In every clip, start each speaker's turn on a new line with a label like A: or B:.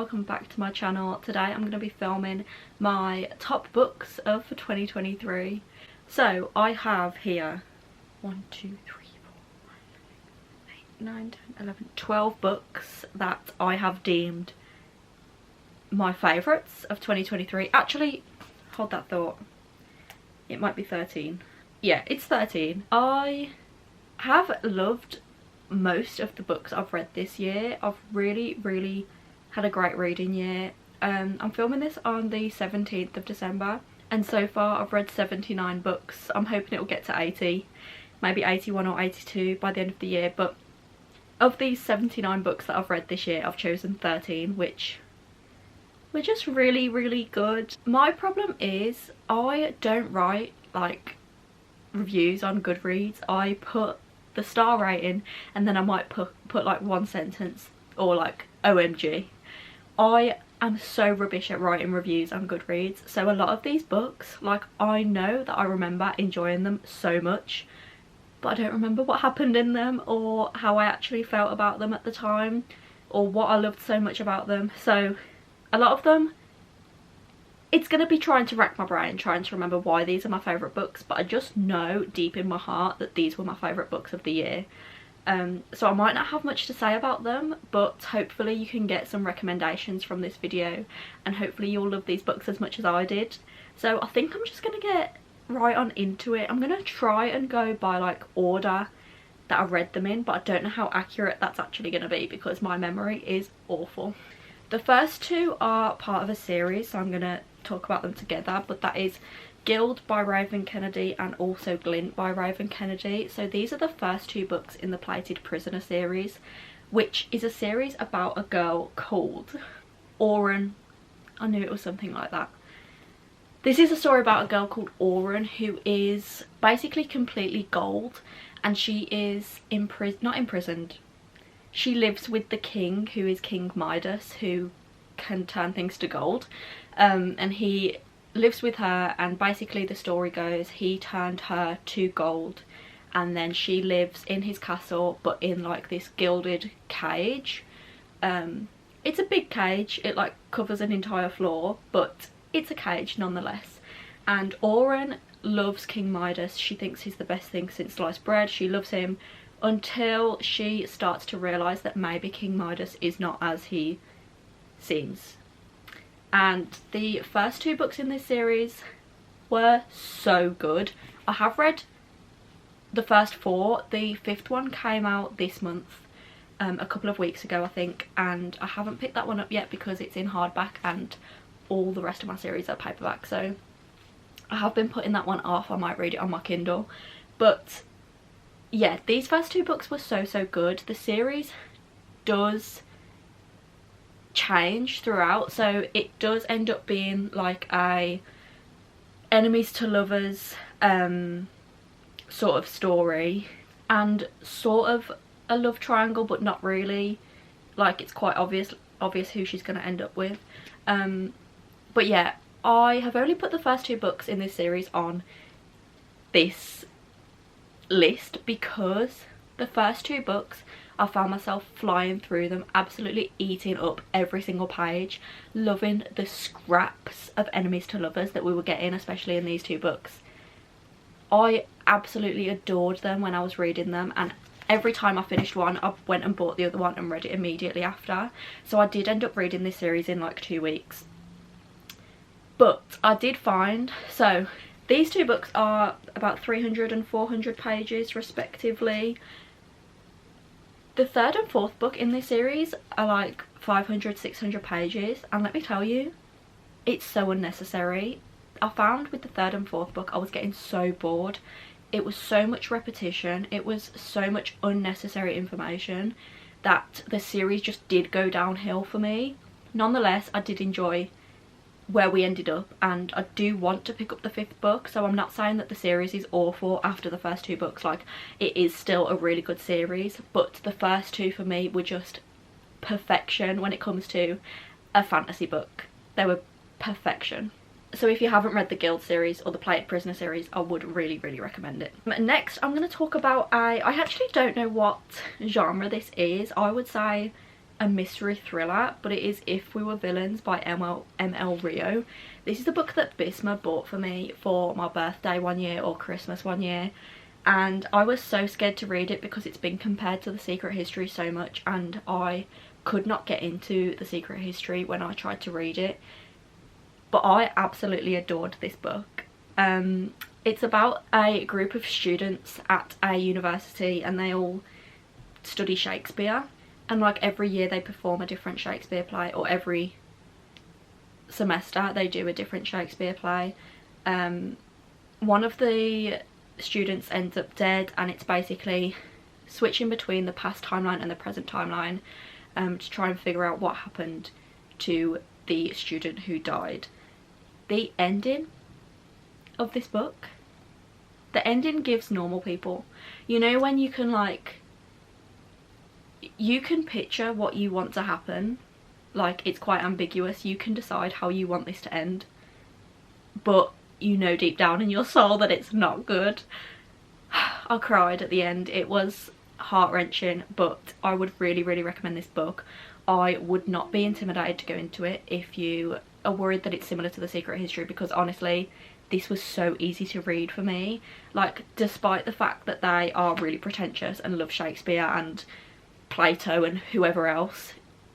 A: welcome back to my channel. Today I'm going to be filming my top books of for 2023. So I have here 12 books that I have deemed my favourites of 2023. Actually, hold that thought, it might be 13. Yeah, it's 13. I have loved most of the books I've read this year. I've really had a great reading year. I'm filming this on the 17th of December and so far I've read 79 books. I'm hoping it will get to 80, maybe 81 or 82 by the end of the year, but of these 79 books that I've read this year, I've chosen 13, which were just really good. My problem is I don't write like reviews on Goodreads. I put the star rating and then I might put like one sentence or like OMG. I am so rubbish at writing reviews on Goodreads, so a lot of these books, like, I know that I remember enjoying them so much, but I don't remember what happened in them or how I actually felt about them at the time or what I loved so much about them. So a lot of them, it's going to be trying to rack my brain, trying to remember why these are my favourite books, but I just know deep in my heart that these were my favourite books of the year. So I might not have much to say about them, but hopefully you can get some recommendations from this video and hopefully you'll love these books as much as I did. So I think I'm just going to get right on into it. I'm going to try and go by like order that I read them in, but I don't know how accurate that's actually going to be because my memory is awful. The first two are part of a series, so I'm going to talk about them together, but that is Guild by Raven Kennedy and also Glint by Raven Kennedy. So these are the first two books in the Plated Prisoner series, which is a series about a girl called Auron. I knew it was something like that. This is a story about a girl called Auron who is basically completely gold, and she is not imprisoned. She lives with the king, who is King Midas, who can turn things to gold, and he lives with her, and basically the story goes he turned her to gold and then she lives in his castle but in like this gilded cage. It's a big cage, it like covers an entire floor, but it's a cage nonetheless. And Auron loves King Midas. She thinks he's the best thing since sliced bread. She loves him until she starts to realise that maybe King Midas is not as he seems. And the first two books in this series were so good. I have read the first four. The fifth one came out this month, a couple of weeks ago I think, and I haven't picked that one up yet because it's in hardback and all the rest of my series are paperback, so I have been putting that one off. I might read it on my Kindle. But yeah, these first two books were so good. The series does change throughout, so it does end up being like a enemies to lovers sort of story, and sort of a love triangle, but not really. Like, it's quite obvious who she's going to end up with. But yeah, I have only put the first two books in this series on this list because the first two books I found myself flying through them, absolutely eating up every single page, loving the scraps of enemies to lovers that we were getting, especially in these two books. I absolutely adored them when I was reading them, and every time I finished one I went and bought the other one and read it immediately after. So I did end up reading this series in like 2 weeks. But I did find, so these two books are about 300 and 400 pages respectively. The third and fourth book in this series are like 500, 600 pages, and let me tell you, it's so unnecessary. I found with the third and fourth book I was getting so bored. It was so much repetition, it was so much unnecessary information that the series just did go downhill for me. Nonetheless, I did enjoy where we ended up, and I do want to pick up the fifth book, so I'm not saying that the series is awful after the first two books. Like, it is still a really good series, but the first two for me were just perfection when it comes to a fantasy book. They were perfection. So if you haven't read the Guild series or the Plated Prisoner series, I would really recommend it. Next I'm going to talk about I actually don't know what genre this is. I would say a mystery thriller, but it is If We Were Villains by M.L. Rio. This is the book that Bisma bought for me for my birthday one year or Christmas one year, and I was so scared to read it because it's been compared to The Secret History so much, and I could not get into The Secret History when I tried to read it. But I absolutely adored this book. It's about a group of students at a university, and they all study Shakespeare, and like every year they perform a different Shakespeare play, or every semester they do a different Shakespeare play. One of the students ends up dead, and it's basically switching between the past timeline and the present timeline to try and figure out what happened to the student who died. The ending of this book, the ending gives normal people, you know, when you can like, you can picture what you want to happen, like it's quite ambiguous, you can decide how you want this to end, but you know deep down in your soul that it's not good. I cried at the end. It was heart-wrenching, but I would really recommend this book. I would not be intimidated to go into it if you are worried that it's similar to The Secret History, because honestly this was so easy to read for me. Like, despite the fact that they are really pretentious and love Shakespeare and Plato and whoever else,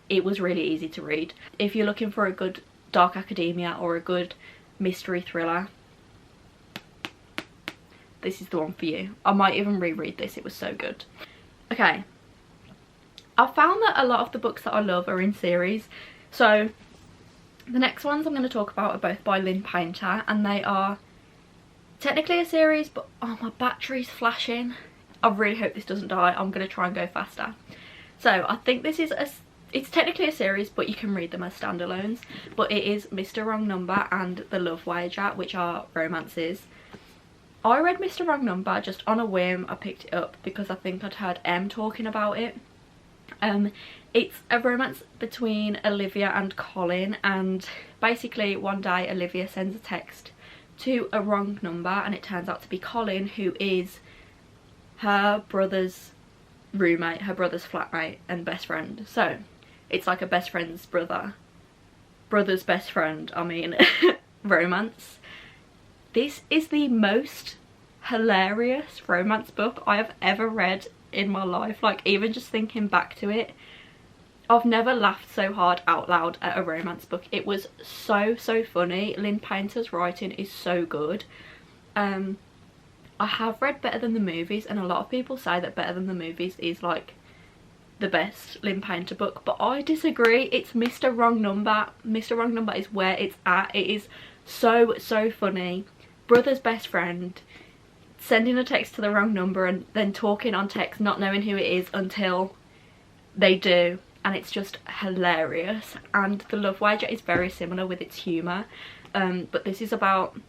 A: it was really easy to read. If you're looking for a good dark academia or a good mystery thriller, this is the one for you. I might even reread this, it was so good. Okay, I found that a lot of the books that I love are in series, so the next ones I'm going to talk about are both by Lynn Painter, and they are technically a series, but oh, my battery's flashing. I really hope this doesn't die. I'm going to try and go faster. So I think this is it's technically a series, but you can read them as standalones, but it is Mr. Wrong Number and The Love Wager, which are romances. I read Mr. Wrong Number just on a whim. I picked it up because I think I'd heard Em talking about it. It's a romance between Olivia and Colin, and basically one day Olivia sends a text to a wrong number, and it turns out to be Colin, who is her brother's roommate, her brother's flatmate and best friend. So it's like a best friend's brother's best friend, I mean, romance. This is the most hilarious romance book I have ever read in my life. Like, even just thinking back to it, I've never laughed so hard out loud at a romance book. It was so funny. Lynn Painter's writing is so good. I have read Better Than the Movies, and a lot of people say that Better Than the Movies is like the best Lynn Painter book, but I disagree. It's Mr. Wrong Number. Mr. Wrong Number is where it's at. It is so funny. Brother's best friend sending a text to the wrong number and then talking on text, not knowing who it is until they do, and it's just hilarious. And The Love Wager is very similar with its humour, but this is about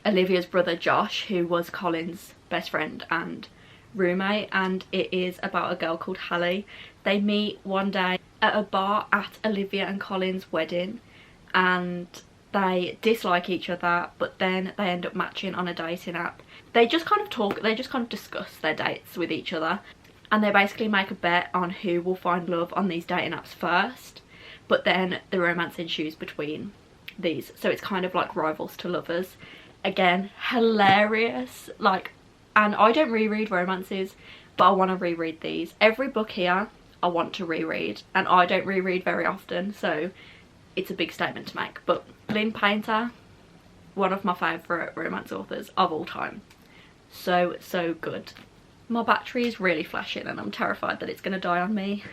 A: Olivia's brother Josh, who was Colin's best friend and roommate, and it is about a girl called Hallie. They meet one day at a bar at Olivia and Colin's wedding, and they dislike each other, but then they end up matching on a dating app. They just kind of talk, they just kind of discuss their dates with each other, and they basically make a bet on who will find love on these dating apps first, but then the romance ensues between these, so it's kind of like rivals to lovers. Again, hilarious. Like, and I don't reread romances, but I want to reread these. Every book here I want to reread, and I don't reread very often, so it's a big statement to make. But Lynn Painter, one of my favourite romance authors of all time. So good. My battery is really flashing and I'm terrified that it's going to die on me.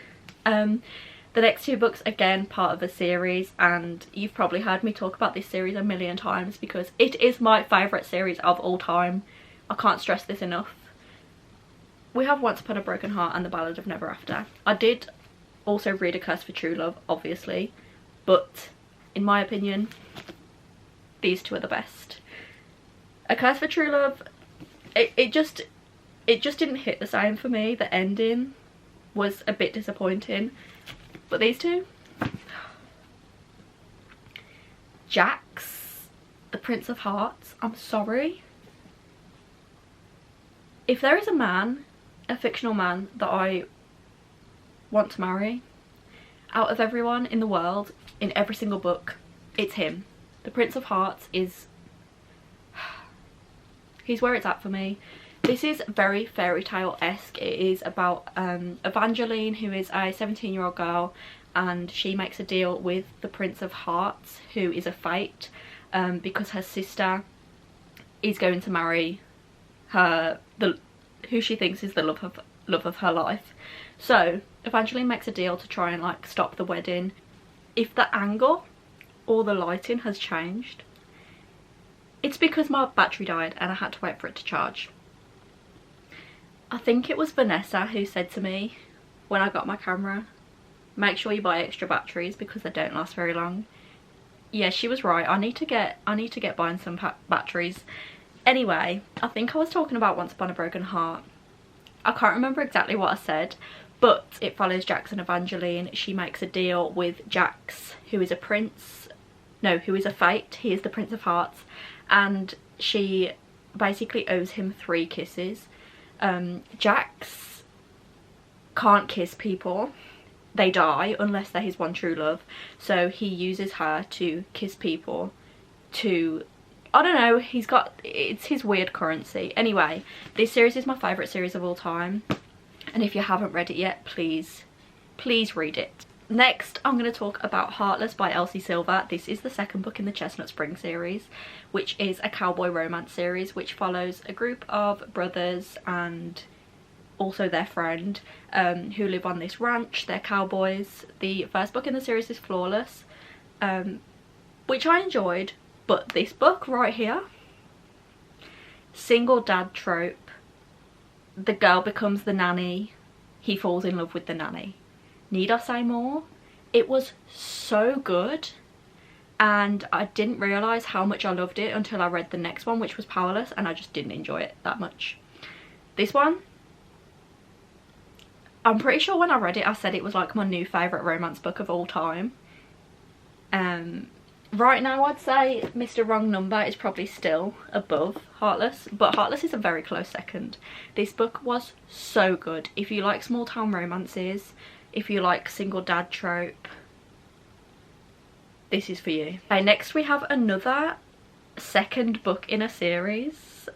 A: The next two books, again, part of a series, and you've probably heard me talk about this series a million times because it is my favourite series of all time. I can't stress this enough. We have Once Upon a Broken Heart and The Ballad of Never After. I did also read A Curse for True Love, obviously, but in my opinion, these two are the best. A Curse for True Love, it just didn't hit the same for me. The ending was a bit disappointing, but these two, Jax, the Prince of Hearts, I'm sorry. If there is a man, a fictional man, that I want to marry, Out of everyone in the world, in every single book, it's him. The Prince of Hearts is... he's where it's at for me. This is very fairy tale-esque. It is about Evangeline, who is a 17-year-old girl, and she makes a deal with the Prince of Hearts, who is a fate, because her sister is going to marry who she thinks is the love of her life. So Evangeline makes a deal to try and like stop the wedding. If the angle or the lighting has changed, it's because my battery died and I had to wait for it to charge. I think it was Vanessa who said to me when I got my camera, make sure you buy extra batteries because they don't last very long. Yeah, she was right. I need to get buying some batteries. Anyway, I think I was talking about Once Upon a Broken Heart. I can't remember exactly what I said, but it follows Jax and Evangeline. She makes a deal with Jax, who is a prince. No, who is a fate. He is the Prince of Hearts, and she basically owes him 3 kisses. Jax can't kiss people. They die unless they're his one true love. So he uses her to kiss people to... I don't know, it's his weird currency. Anyway, this series is my favourite series of all time. And if you haven't read it yet, please read it. Next, I'm going to talk about Heartless by Elsie Silver. This is the second book in the Chestnut Spring series, which is a cowboy romance series which follows a group of brothers and also their friend who live on this ranch. They're cowboys. The first book in the series is Flawless, which I enjoyed. But this book right here, single dad trope, the girl becomes the nanny, he falls in love with the nanny. Need I say more? It was so good, and I didn't realise how much I loved it until I read the next one, which was Powerless, and I just didn't enjoy it that much. This one, I'm pretty sure when I read it I said it was like my new favourite romance book of all time. Right now I'd say Mr. Wrong Number is probably still above Heartless, but Heartless is a very close second. This book was so good. If you like small town romances, if you like single dad trope, this is for you. Okay, next we have another second book in a series.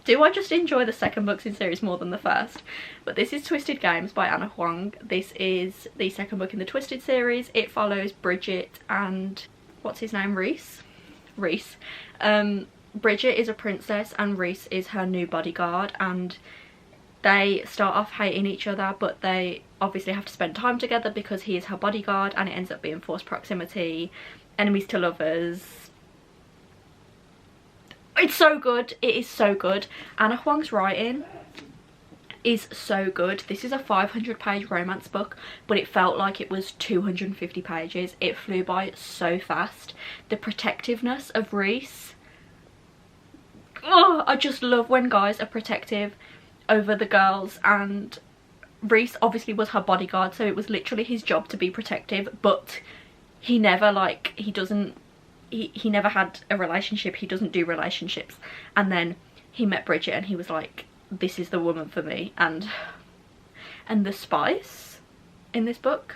A: Do I just enjoy the second books in series more than the first? But this is Twisted Games by Anna Huang. This is the second book in the Twisted series. It follows Bridget and... what's his name? Reese. Bridget is a princess and Reese is her new bodyguard, and they start off hating each other, but they obviously have to spend time together because he is her bodyguard, and it ends up being forced proximity, enemies to lovers. It's so good. It is so good. Anna Huang's writing is so good. This is a 500-page romance book, but it felt like it was 250 pages. It flew by so fast. The protectiveness of Reese, oh, I just love when guys are protective over the girls, and Reese obviously was her bodyguard, so it was literally his job to be protective, but he never he never had a relationship. He doesn't do relationships. And then he met Bridget and he was like, this is the woman for me. And the spice in this book,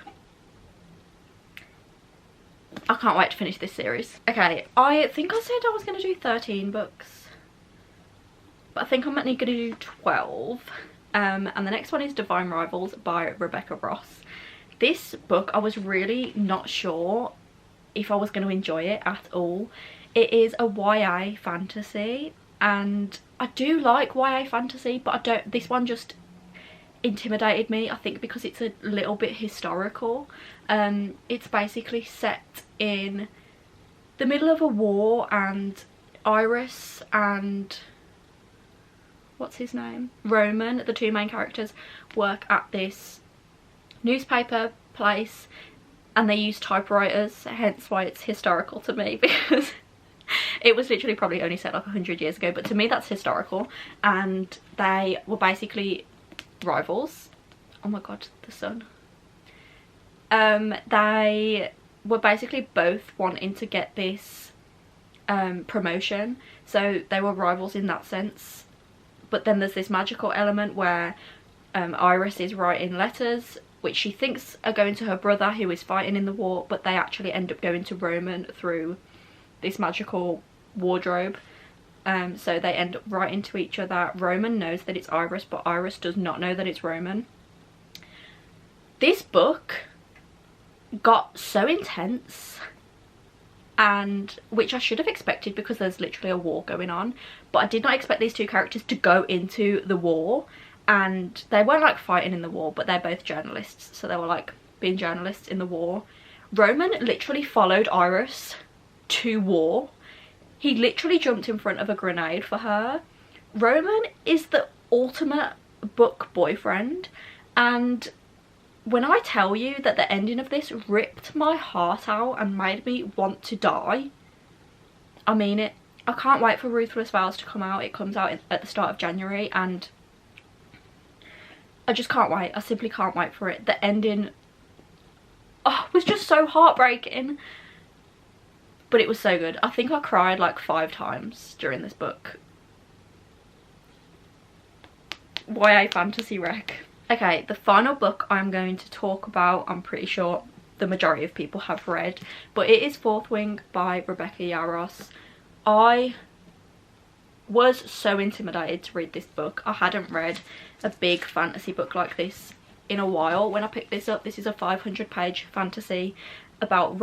A: I can't wait to finish this series. Okay, I think I said I was going to do 13 books, but I think I'm only going to do 12. And the next one is Divine Rivals by Rebecca Ross. This book, I was really not sure if I was going to enjoy it at all. It is a YA fantasy, and I do like YA fantasy, but this one just intimidated me, I think because it's a little bit historical. It's basically set in the middle of a war, and Iris and what's his name, Roman, the two main characters, work at this newspaper place, and they use typewriters, hence why it's historical to me, because it was literally probably only set like 100 years ago, but to me that's historical. And they were basically rivals. Oh my god, the sun. They were basically both wanting to get this promotion, so they were rivals in that sense. But then there's this magical element where Iris is writing letters which she thinks are going to her brother who is fighting in the war, but they actually end up going to Roman through this magical wardrobe. So they end up right into each other. Roman knows that it's Iris, but Iris does not know that it's Roman. This book got so intense, and which I should have expected because there's literally a war going on, but I did not expect these two characters to go into the war. And they weren't like fighting in the war, but they're both journalists, so they were like being journalists in the war. Roman literally followed Iris to war. He literally jumped in front of a grenade for her. Roman is the ultimate book boyfriend, and when I tell you that the ending of this ripped my heart out and made me want to die, I mean it. I can't wait for Ruthless Vows to come out. It comes out at the start of January, and I just can't wait. I simply can't wait for it. The ending was just so heartbreaking, but it was so good. I think I cried like 5 times during this book. YA fantasy wreck. Okay, the final book I'm going to talk about, I'm pretty sure the majority of people have read, but it is Fourth Wing by Rebecca Yarros. I was so intimidated to read this book. I hadn't read a big fantasy book like this in a while. When I picked this up, this is a 500-page fantasy about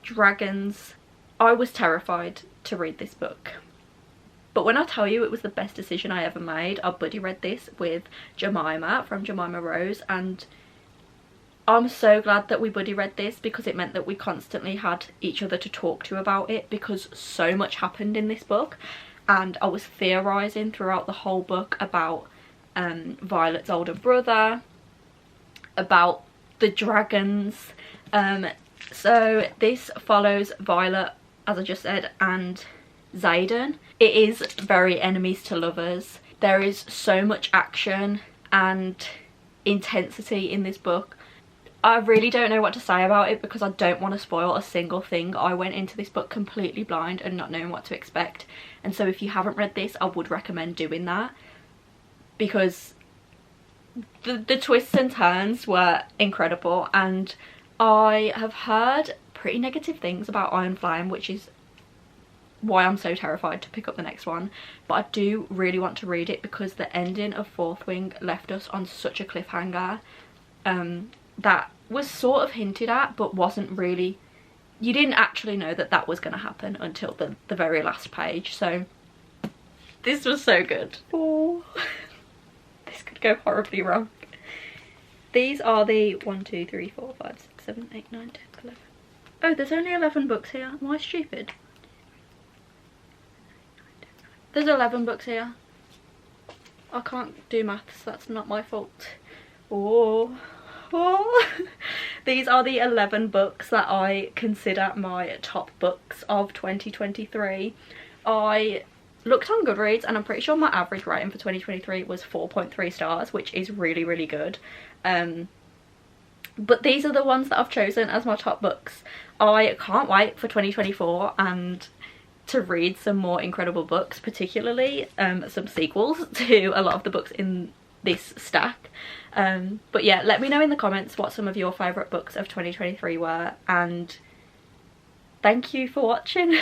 A: dragons. I was terrified to read this book. But when I tell you it was the best decision I ever made, I buddy read this with Jemima from Jemima Rose, and I'm so glad that we buddy read this because it meant that we constantly had each other to talk to about it, because so much happened in this book and I was theorising throughout the whole book about Violet's older brother, about the dragons. So this follows Violet, as I just said, and Xaden. It is very enemies to lovers. There is so much action and intensity in this book. I really don't know what to say about it because I don't want to spoil a single thing. I went into this book completely blind and not knowing what to expect, and so if you haven't read this, I would recommend doing that, because the twists and turns were incredible. And I have heard pretty negative things about Iron Flame, which is why I'm so terrified to pick up the next one, but I do really want to read it because the ending of Fourth Wing left us on such a cliffhanger that was sort of hinted at but wasn't really, you didn't actually know that that was going to happen until the very last page. So this was so good. Oh, this could go horribly wrong. These are the 1, 2, 3, 4, 5, 6, 7, 8, 9, 10, 11. Oh, there's only 11 books here. Am I stupid? There's 11 books here. I can't do maths, that's not my fault. Oh. These are the 11 books that I consider my top books of 2023. I looked on Goodreads and I'm pretty sure my average rating for 2023 was 4.3 stars, which is really, really good. But these are the ones that I've chosen as my top books. I can't wait for 2024 and to read some more incredible books, particularly some sequels to a lot of the books in this stack. But yeah, let me know in the comments what some of your favourite books of 2023 were, and thank you for watching.